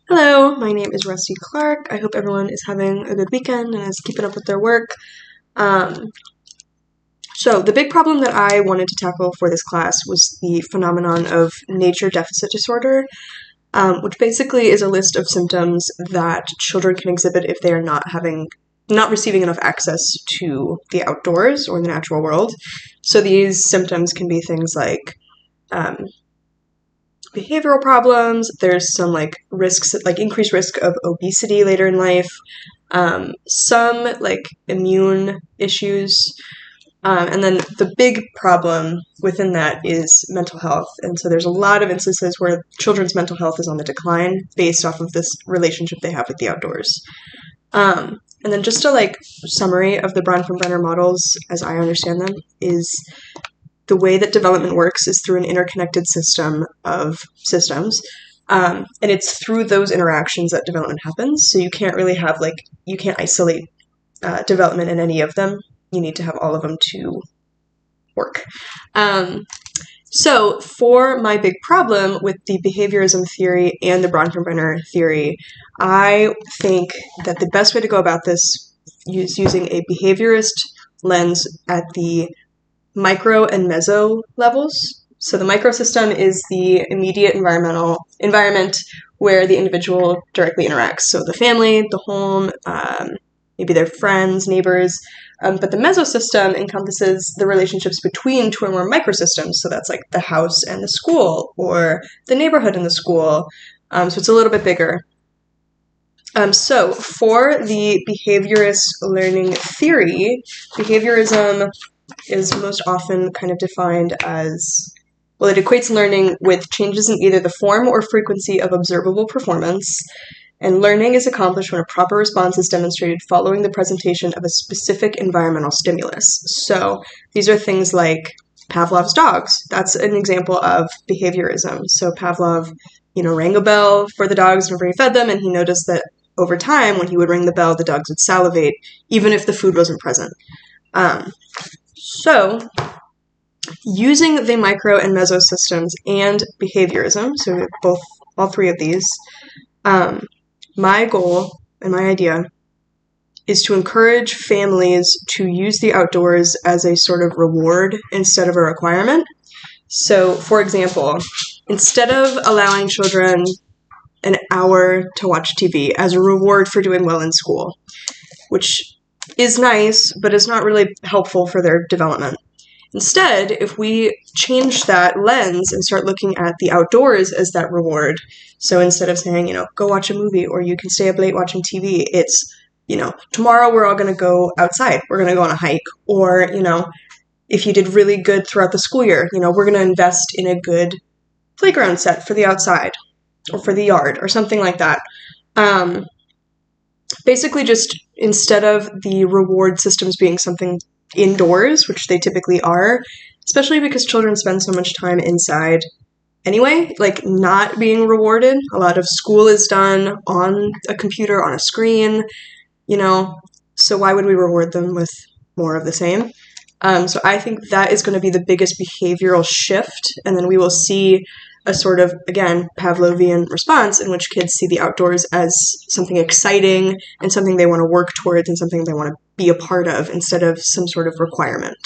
Hello, my name is Rusty Clark. I hope everyone is having a good weekend and is keeping up with their work. Um, so the big problem that I wanted to tackle for this class was the phenomenon of nature deficit disorder, which basically is a list of symptoms that children can exhibit if they are not receiving enough access to the outdoors or the natural world. So these symptoms can be things like um, behavioral problems. There's some risks, like increased risk of obesity later in life. Some immune issues. And then the big problem within that is mental health. And so there's a lot of instances where children's mental health is on the decline based off of this relationship they have with the outdoors. And then just a summary of the Bronfenbrenner models as I understand them is the way that development works is through an interconnected system of systems. And it's through those interactions that development happens. So you can't really have you can't isolate development in any of them. You need to have all of them to work. So for my big problem with the behaviorism theory and the Bronfenbrenner theory, I think that the best way to go about this is using a behaviorist lens at the micro and meso levels. So the microsystem is the immediate environment where the individual directly interacts. So the family, the home, maybe their friends, neighbors. But the mesosystem encompasses the relationships between two or more microsystems. So that's like the house and the school, or the neighborhood and the school. So it's a little bit bigger. So for the behaviorist learning theory, behaviorism is most often kind of defined as, well, it equates learning with changes in either the form or frequency of observable performance, and learning is accomplished when a proper response is demonstrated following the presentation of a specific environmental stimulus. So these are things like Pavlov's dogs. That's an example of behaviorism. So Pavlov, rang a bell for the dogs whenever he fed them, and he noticed that over time, when he would ring the bell, the dogs would salivate, even if the food wasn't present. So, using the micro and meso systems and behaviorism, so all three of these, my goal and my idea is to encourage families to use the outdoors as a sort of reward instead of a requirement. So, for example, instead of allowing children an hour to watch TV as a reward for doing well in school, which is nice, but is not really helpful for their development. Instead, if we change that lens and start looking at the outdoors as that reward, so instead of saying, go watch a movie or you can stay up late watching TV, it's, tomorrow we're all going to go outside. We're going to go on a hike. Or, if you did really good throughout the school year, we're going to invest in a good playground set for the outside or for the yard or something like that. Basically, just instead of the reward systems being something indoors, which they typically are, especially because children spend so much time inside anyway, not being rewarded. A lot of school is done on a computer, on a screen, so why would we reward them with more of the same? So I think that is going to be the biggest behavioral shift, and then we will see a sort of, again, Pavlovian response in which kids see the outdoors as something exciting and something they want to work towards and something they want to be a part of instead of some sort of requirement.